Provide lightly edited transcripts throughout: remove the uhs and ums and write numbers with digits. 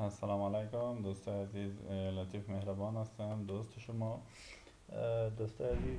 السلام علیکم دوست عزیز. لطیف مهربان هستم دوست شما. دوست عزیز،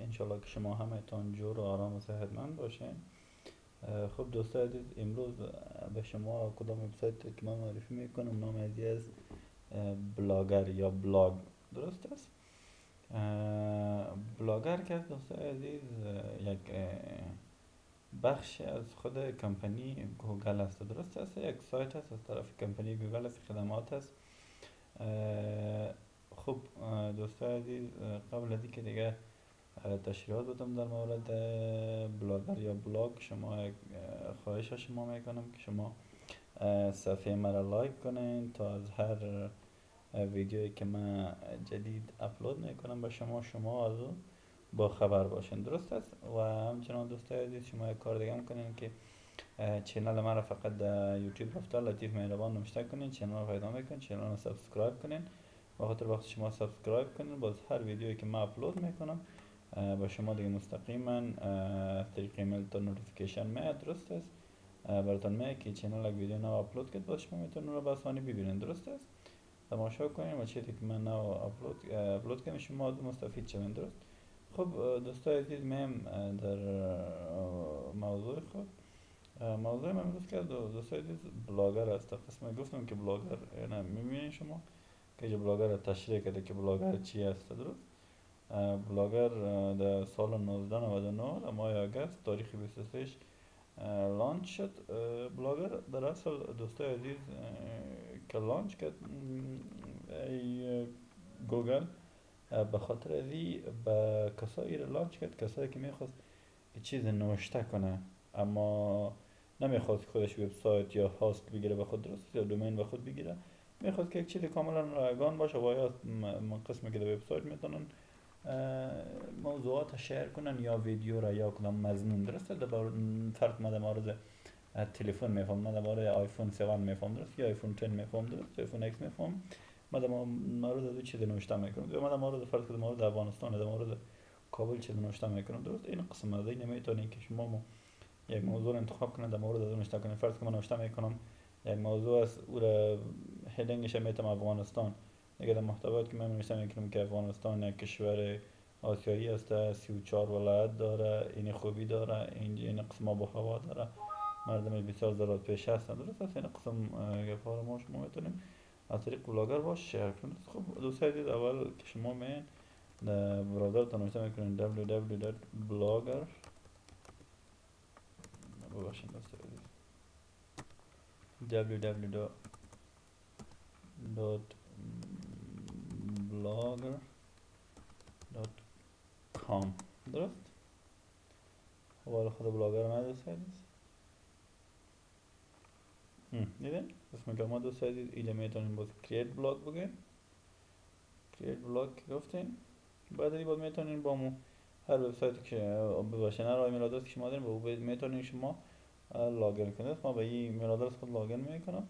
انشالله که شما همهتان جور و آرام و صحتمند باشین. خب دوست عزیز، امروز به شما کدام وبسایت که من معرفی میکنم نام ازی است بلاگر یا بلاگ. درست است. بلاگر که است دوست عزیز، یک بخش از خود کمپانی گوگل است. درست است، یک سایت است از طرف کمپانی گوگل است، خدمات است. خب دوستان عزیز، قبل از اینکه دیگه تشریحات بدم در مورد بلاگر یا بلاگ، شما یک خواهش از شما میکنم که شما صفحه مرا لایک کنین تا از هر ویدیویی که من جدید اپلود میکنم به شما از اون با خبر باشین. درست است. و همچنان دوستان عزیز، شما یک کار دیگه هم کنین که چینل من را فقط در یوتیوب رفته لطیف مهربان نوشته کنین، چینل رو پیدا میکنین، چینل رو سابسکرایب کنین. و خاطر وقتی شما سابسکرایب کنین، باز هر ویدیویی که من اپلود میکنم با شما دیگه مستقیما از طریق ایمیل تا نوتیفیکیشن میاد. درست است. براتون میاد که چینل یک ویدیو نو اپلود کرد، باز شما میتونین رو به آسانی ببینین. درست است. تماشا کنین و چیزی که من نو اپلود کنم شما مستفید شوین. درست. خب دوستان عزیز، میم در موضوع خود. موضوع من امروز که دوستان عزیز بلاگر است. قسم گفتم که بلاگر یعنی میبینین شما که جو بلاگر رو تشریح کرده که بلاگر چی است. درست. بلاگر در سال 1999 در ماه آگست تاریخ 23 لانچ شد. بلاگر در اصل دوستای عزیز که لانچ کرد گوگل، به خاطر ازی به کسایی رو لانچ کرد، کسایی که میخواست چیز نوشته کنه اما نمیخواست خودش وبسایت یا هاست بگیره به خود. درست، یا دومین به خود بگیره. میخواست که یک چیز کاملا رایگان باشه و یا قسمی که در وبسایت میتونن موضوعات شیر کنن یا ویدیو را یا کدام مضمون. درسته. فرق ما در مورد تلفن میفهم، ما در مورد آیفون 7 میفهم. درست، یا آیفون 10 میفهم. درست، آیفون ایکس میفهم. ما در مورد دو چیز نوشته میکنم. ما در مورد فرض در مورد افغانستان در مورد کابل چیز نوشته میکنم. درست. این قسم از این نمیتونین که شما یک موضوع انتخاب کنید در مورد از نوشته کنید. فرض که من نوشته میکنم یک موضوع است، او را هدینگش میتونم افغانستان. دیگه در محتویات که من نوشته میکنم که افغانستان یک کشور آسیایی است، 34 ولایت داره، این خوبی داره، این قسم آب و هوا داره، مردم بسیار زراد پیش هستند. درست است. این قسم گفار ما شما میتونیم از طریق بلاگر باش شیر کنید. خب دوستان عزیز، اول که شما میین در براوزرتون نوشته میکنید www.blogger. ببخشید دوستان عزیز، www.blogger.com. درست. حواله خود بلاگر ما دوست عزیز دیدین اسم که ما دوست عزیز اینجا میتونین باز کریت بلاگ بگین. کریت بلاگ که گفتین بعد این باز میتونین با مو هر وبسایتی که بباشین، هر ایمیل آدرس که شما دارین با میتونین شما لاگین کنید. ما به این ایمیل آدرس خود لاگین میکنم.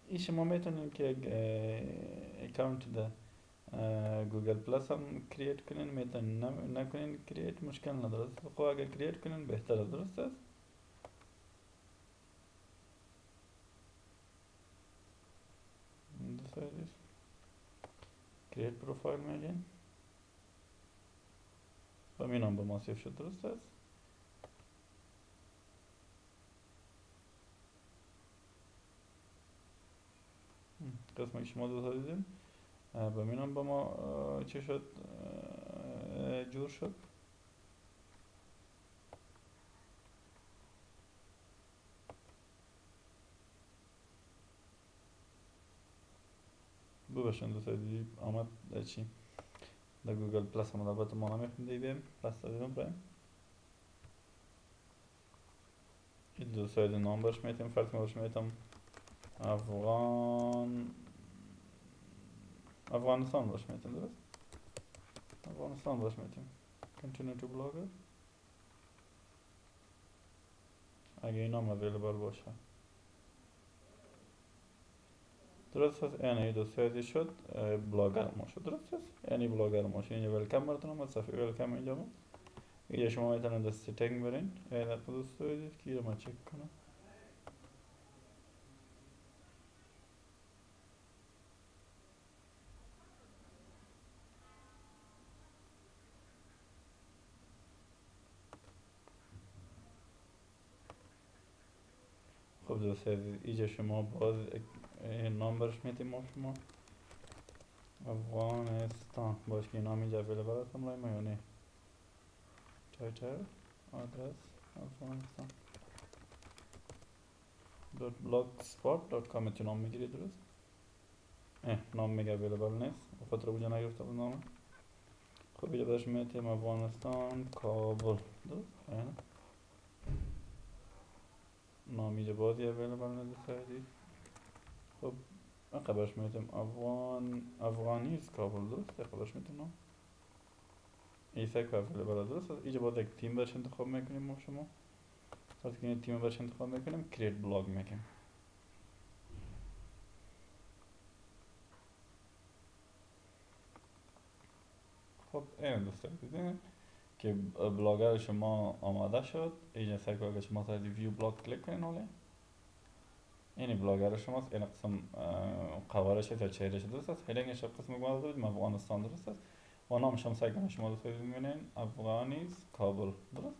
این شما میتونین که اکانت ده گوگل پلاس هم کریت کنین. میتونین نکنین کریت مشکل نداره. خب اگر کریت کنین بهتره. درست است. دوست عزیز، کریت پروفایل میگین و مینام به ما سیف شد. درست است. قسمی که شما دوست عزیزین به مینام به ما چه شد جور شد. ببخشید دوست عزیز، آمد چی در گوگل پلاس هم البته ما نمیخونده بیم پلاس دادیم برایم. این دوست عزیز نام برش میتیم، فرض برش میتیم افغانستان باش میتیم. درست. افغانستان باش میتیم continue to blogger اگه این نام اویلیبل باشه. درست است. یعنی دوست عزیز شد بلاگر ما شد. درست است. یعنی بلاگر ما شد. اینجا ویلکم براتون اومد، صفحه ویلکم اینجا بود. اینجا شما میتونید دست ستینگ برین. یعنی دوست عزیز که رو ما چک کنم. خب دوست عزیز اینجا شما باز نام برش میتیم ما شما افغانستان باش که نام اینجا اویلیبل هستم لای ما یا نه. تایتل آدرس افغانستان .blogspot.com نام میگیری. درست نام میگه اویلیبل نیست خاطر بوجه نگرفته بود نام. خب اینجا برش میتیم افغانستان کابل. درست نام اینجا بازی اویلیبل نیست. خب خبرش میتیم افغانیز کابل. درست خبرش میتیم نام ایسا که اویلیبل. درست اینجا باز یک تیم برش انتخاب میکنیم ما شما. فرض کنید تیم برش انتخاب میکنیم کریت بلاگ میکنیم. خب این دوستان دیدین که بلاگر شما آماده شد. اینجا سعی کنید شما تا ویو بلاگ کلیک کنین. حالا این بلاگر شماست. این قسم قوارش یا چهرهش. درست است. هیدینگش قسم گواه دارید افغانستان. درست است. و نامش هم سعی کنید شما دوست میبینین افغانیز کابل. درست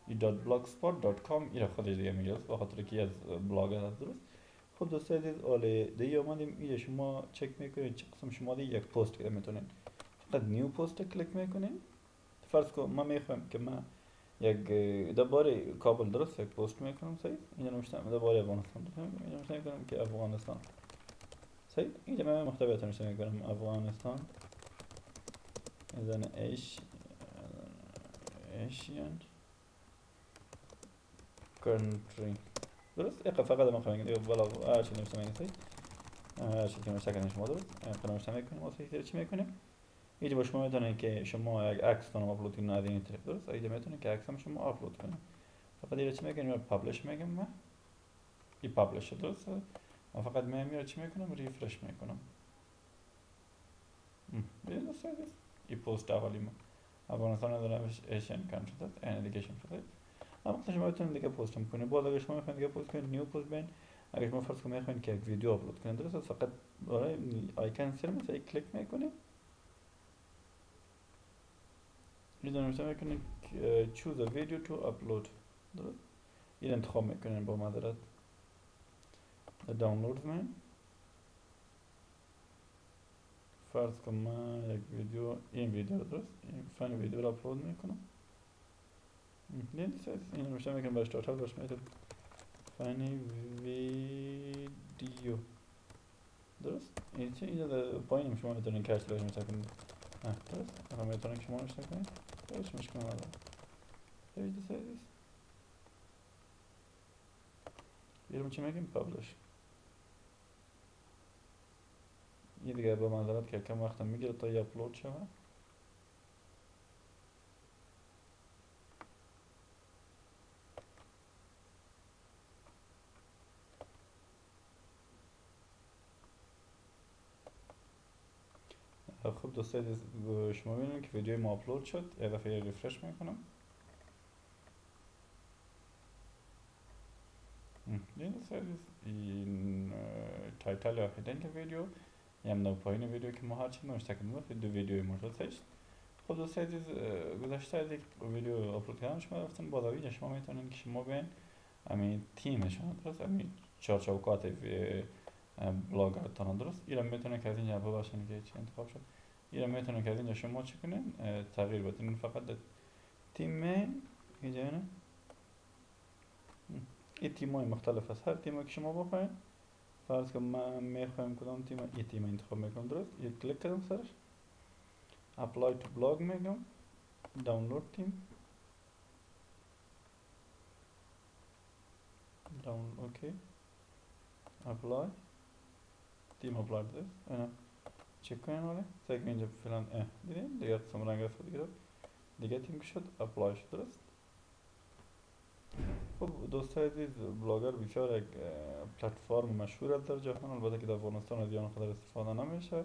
این .blogspot.com این خودش دیگه میگه به خاطر که از بلاگر هست. درست خب دوست عزیز حالا دیگه اومدیم اینجا شما چک میکنید چه قسم شما دیگه یک پست که میتونین فقط نیو پست کلیک میکنین. فرض کن ما میخوایم که ما یک درباره کابل درست یک پست میکنم. صحیح اینجا نوشتم درباره افغانستان. اینجا نوشته میکنم که افغانستان. صحیح اینجا من محتویات نوشته میکنم افغانستان از ایشین country. درست فقط ما خواهیم دیگه بالا هر چی نوشته میکنیم. صحیح هر چی که نوشته کنیم شما. درست نوشته میکنیم واسه چی میکنیم. اینجا با شما میتونید که شما یک عکس کنم آپلود کنید از این طریق. درست اینجا میتونید که عکس هم شما آپلود کنید. فقط اینجا چی میکنیم پابلش میگم من این پابلش. درست من فقط میام چی میکنم ریفرش میکنم. ببین دوست عزیز این پست اولی ما افغانستان دارم ایشین کانتری داد این دیگه شده. اما شما میتونید دیگه پست هم کنید. باز اگه شما میخواین دیگه پست کنید نیو پست بین. اگه شما فرض کنید میخواین که یک ویدیو آپلود کنید. درست فقط برای آیکن سر مثلا کلیک میکنید. اینجا نوشته میکنید choose a video to upload. درست این انتخاب میکنید با معذرت دانلود من. فرض کنم من یک ویدیو این ویدیو درست این فن ویدیو رو آپلود میکنم. این نوشته میکنم باش تایتل باش میتونم فن ویدیو. درست این چه اینجا در پایین شما میتونید کارت باش نوشته کنید. درست هم میتونید شما نوشته کنید. هیچ مشکلی نداره. هیچ دوست بیرون چی میگیم پابلش. این دیگه به معذرت که کم وقت میگیره تا اپلود شود. خب دوستان شما میبینید که ویدیوی ما آپلود شد. یه دفعه ریفرش میکنم. این تایتل یا هیدینگ ویدیو یا نو پایین ویدیو که ما هرچی نوشته کنیم دو ویدیوی مورد هست. خب دوستان عزیز گذشته از یک ویدیو آپلود کردن شما رفتن بالا ویدیو شما میتونید که شما بین همین تیمشون درست همین چارچوکات بلاگرتان درست اینا میتونید که از اینجا ببخشید که چی انتخاب شد. اینا میتونید که از اینجا شما چی کنین تغییر بدین فقط تیم اینجا نه این تیم‌های مختلف است. هر تیمی که شما بخواید فرض کنم من میخوایم کدام تیم این تیم انتخاب میکنم. درست یه کلیک کردم سرش اپلای تو بلاگ میگم دانلود تیم داون اوکی اپلای تیم اپلای درست اینا چک کنین. ولی سعی اینجا فعلا دیدین دیگه قسم رنگ رفت دیگه تیم که شد اپلای شد. درست خب دوستای عزیز، بلاگر بسیار یک پلتفرم مشهور است در جهان، البته که در افغانستان از آن قدر استفاده نمیشه،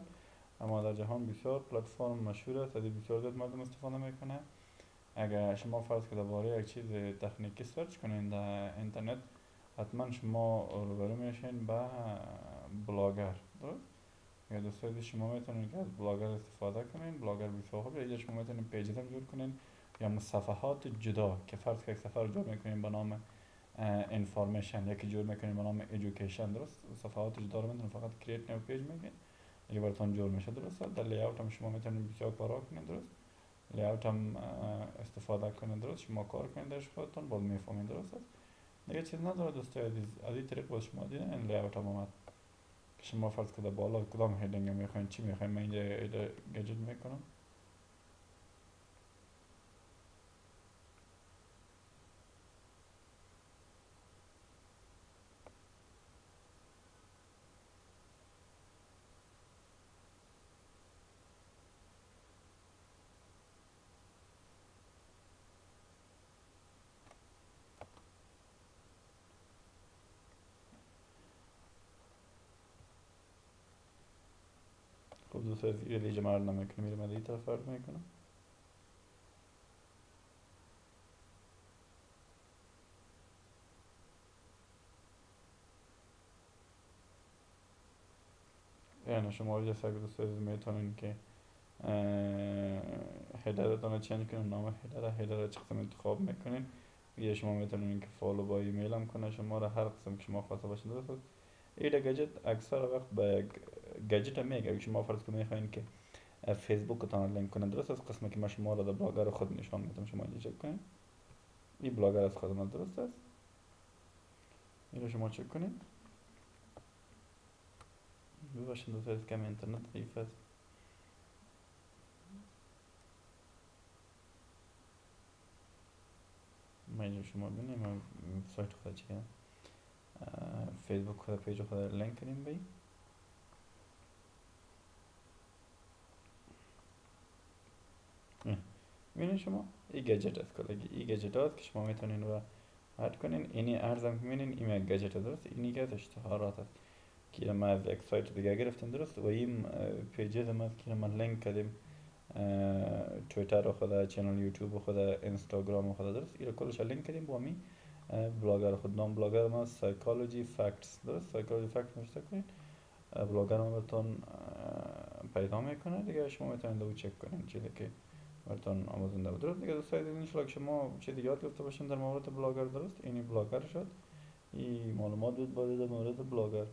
اما در جهان بسیار پلتفرم مشهور است، از بسیار زیاد مردم استفاده میکنه. اگر شما فرض که درباره یک چیز تکنیکی سرچ کنین در اینترنت، حتما شما روبرو میشین با بلاگر، درست؟ یا دوستای عزیز، شما میتونین که از بلاگر استفاده کنین. بلاگر بسیار خوبه. اینجا شما میتونین پیجز هم جور کنین یا صفحات جدا، که فرض که یک صفحه رو جور میکنین به نام انفورمیشن، یکی جور میکنین به نام ایژوکیشن، درست؟ صفحات جدا رو میتونین فقط کرییت نیو پیج میگین، دیگه براتون جور میشه، درست؟ در لیاوت هم شما میتونین بسیار کارا کنین، درست؟ لیاوت هم استفاده کنین، درست؟ شما کار کنین درش خودتون، باز میفهمین، درست است؟ دیگه چیز نداره دوستای عزیز. از این طریق باز شما دیدین این لیاوت هم اومد که شما فرض کنید بالا کدام هدینگ میخواین، چی میخواین. من اینجا گجت میکنم. خب دوستای عزیز، یه لیجه مرد نمیکنم، میرم از این طرف فرد میکنم. یعنی شما اینجا سعی دوستای عزیز میتونین که هدرتون رو چنج کنین، نام هدر چه قسم انتخاب میکنین. یا شما میتونین که فالو با ایمیل هم کنه شما رو، هر قسم که شما خواسته باشین، درست است؟ ایده گجت اکثر وقت به یک گجت هم میگه. شما فرض که میخواین که فیسبوک تان لینک کنین، درست است؟ قسمی که من شما رو در بلاگر خود نشان میدم، شما اینجا چک کنین. این بلاگر از خود من، درست است؟ این رو شما چک کنین. ببخشید دوستای عزیز، کم اینترنت ضعیف است. ما اینجا شما ببینیم، من سایت خود چیه، فیسبوک خود پیج خود لینک کنیم بی. ببینید شما این گجت است، کلگی این گجت است که شما میتونین رو اد کنین. اینی ارزم که میبینین این یک گجت درست، اینی که از اشتهارات است که ما از یک سایت دیگه گرفتیم، درست؟ و این پیجز ما که ما لینک کردیم تویتر خود، چنل یوتیوب خود، اینستاگرام خود، درست؟ این کلش لینک کردیم با می بلاگر خود. نام بلاگر ما سایکولوژی فکتس، درست؟ سایکولوژی فکتس نوشته کنین، بلاگر ما بهتون پیدا میکنه دیگه. شما میتونید دو چک کنین چیزی که براتون آموزنده بود، درست دیگه دوستای عزیز. ان شاء الله که شما چیزی یاد گرفته باشین در مورد بلاگر، درست؟ اینی بلاگر شد، این معلومات بود در مورد بلاگر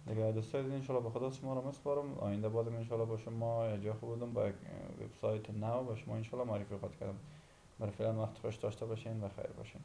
دیگه. دوستای عزیز، ان شاء الله به خدا شما رو میسپارم. آینده بازم ان شاء الله با شما یه جا بودم با یک وبسایت نو با شما ان شاء الله معرفی خواهد کردم. برای فعلا وقت خوش داشته باشین و خیر باشین.